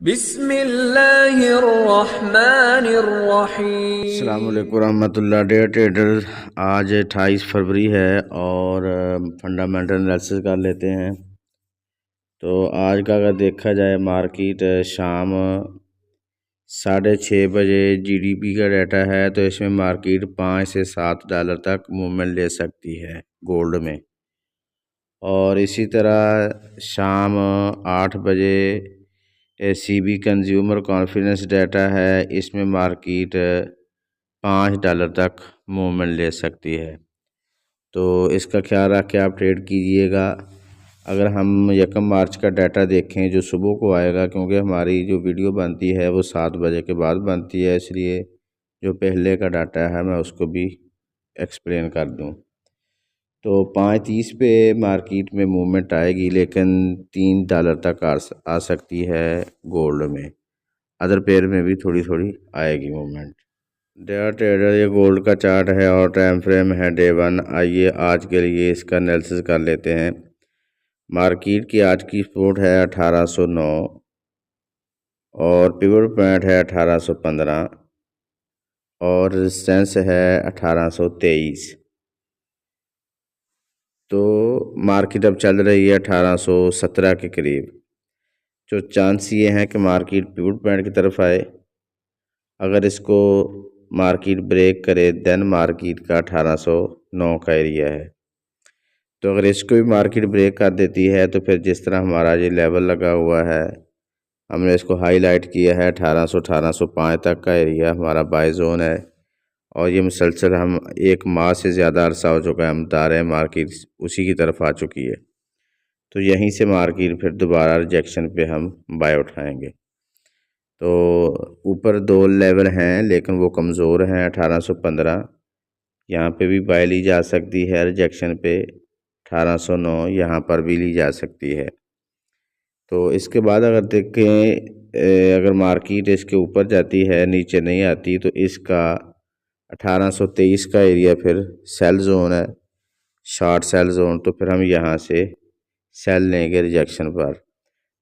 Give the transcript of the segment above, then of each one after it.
बिस्मिल्लाहिर्रहमानिर्रहीम। अस्सलाम वालेकुम रहमतुल्लाह। डेयर ट्रेडर, आज 28 फरवरी है और फंडामेंटल एनालिसिस कर लेते हैं। तो आज का अगर देखा जाए मार्केट शाम 6:30 बजे जीडीपी का डाटा है, तो इसमें मार्केट 5 से 7 डॉलर तक मूवमेंट ले सकती है गोल्ड में। और इसी तरह शाम 8 बजे सीबी कंज्यूमर कॉन्फिडेंस डाटा है, इसमें मार्केट 5 डॉलर तक मूवमेंट ले सकती है। तो इसका ख्याल रख के आप ट्रेड कीजिएगा। अगर हम 1 मार्च का डाटा देखें जो सुबह को आएगा, क्योंकि हमारी जो वीडियो बनती है वो 7 बजे के बाद बनती है, इसलिए जो पहले का डाटा है मैं उसको भी एक्सप्लेन कर दूं। तो 5:30 पे मार्केट में मूवमेंट आएगी, लेकिन 3 डॉलर तक आ सकती है गोल्ड में। अदर पेयर में भी थोड़ी थोड़ी आएगी मूवमेंट। डेयर ट्रेडर, ये गोल्ड का चार्ट है और टाइम फ्रेम है डे 1। आइए आज के लिए इसका एनालिसिस कर लेते हैं। मार्केट की आज की सपोर्ट है 1809 और पिवट पॉइंट है 1815 और रेजिस्टेंस है 1823। तो मार्केट अब चल रही है 1817 के करीब। जो चांस ये हैं कि मार्केट पिवट पॉइंट की तरफ आए। अगर इसको मार्केट ब्रेक करे देन मार्केट का 1809 का एरिया है। तो अगर इसको भी मार्केट ब्रेक कर देती है तो फिर जिस तरह हमारा ये लेवल लगा हुआ है, हमने इसको हाईलाइट किया है 1805 तक का एरिया हमारा बाय जोन है। और ये मुसलसल हम 1 माह से ज़्यादा अरसा हो चुका है हम बता रहे हैं, मार्केट उसी की तरफ आ चुकी है। तो यहीं से मार्केट फिर दोबारा रिजेक्शन पे हम बाय उठाएंगे। तो ऊपर 2 लेवल हैं लेकिन वो कमज़ोर हैं। 1815 यहाँ पे भी बाय ली जा सकती है, रिजेक्शन पे 1809 यहाँ पर भी ली जा सकती है। तो इसके बाद अगर देखें, अगर मार्केट इसके ऊपर जाती है नीचे नहीं आती, तो इसका 1823 का एरिया फिर सेल जोन है, शॉर्ट सेल जोन। तो फिर हम यहाँ से सेल लेंगे रिजेक्शन पर।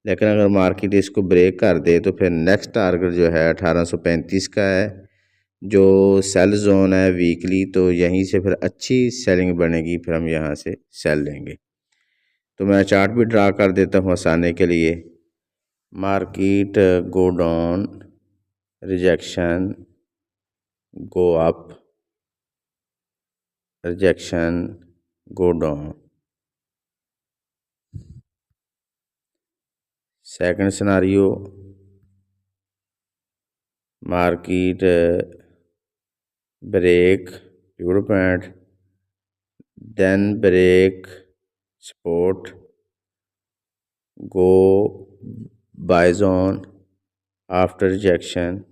लेकिन अगर मार्केट इसको ब्रेक कर दे तो फिर नेक्स्ट टारगेट जो है 1835 का है, जो सेल जोन है वीकली। तो यहीं से फिर अच्छी सेलिंग बनेगी, फिर हम यहाँ से सेल लेंगे। तो मैं चार्ट भी ड्रा कर देता हूँ आसानी के लिए। Market go down, rejection, go up, rejection, go down. Second scenario, market break pivot point, then break support, go buy zone, after rejection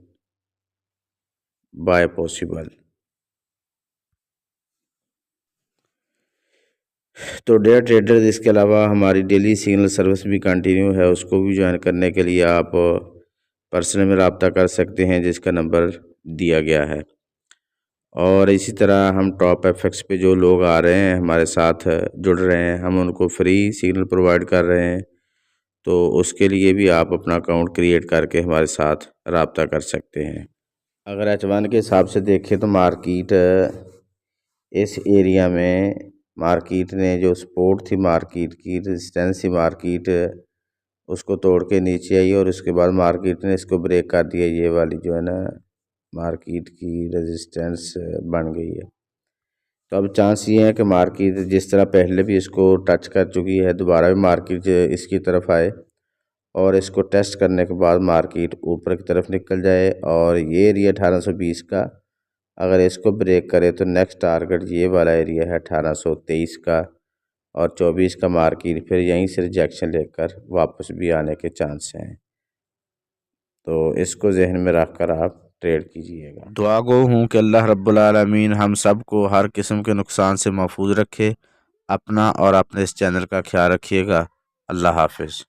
buy possible. तो डेयर ट्रेडर, इसके अलावा हमारी डेली सिग्नल सर्विस भी कंटिन्यू है, उसको भी join करने के लिए आप पर्सनल में रब्ता कर सकते हैं जिसका नंबर दिया गया है। और इसी तरह हम टॉप एफएक्स पे जो लोग आ रहे हैं हमारे साथ जुड़ रहे हैं, हम उनको फ्री सिग्नल प्रोवाइड कर रहे हैं। तो उसके लिए भी आप अपना अकाउंट क्रिएट करके हमारे साथ रब्ता कर सकते हैं। अगर H1 के हिसाब से देखें तो मार्केट इस एरिया में, मार्केट ने जो सपोर्ट थी मार्केट की, रेजिस्टेंस थी मार्केट, उसको तोड़ के नीचे आई और उसके बाद मार्केट ने इसको ब्रेक कर दिया। ये वाली जो है ना मार्केट की रेजिस्टेंस बन गई है। तो अब चांस ये है कि मार्केट जिस तरह पहले भी इसको टच कर चुकी है, दोबारा भी मार्केट इसकी तरफ आए और इसको टेस्ट करने के बाद मार्केट ऊपर की तरफ निकल जाए। और ये एरिया 1820 का अगर इसको ब्रेक करे तो नेक्स्ट टारगेट ये वाला एरिया है 1823 का, और 24 का मार्केट फिर यहीं से रिजेक्शन लेकर वापस भी आने के चांस हैं। तो इसको जहन में रख कर आप ट्रेड कीजिएगा। दुआ गो हूँ कि अल्लाह रब्बुल आलमीन हम सब को हर किस्म के नुकसान से महफूज रखे। अपना और अपने इस चैनल का ख्याल रखिएगा। अल्लाह हाफिज़।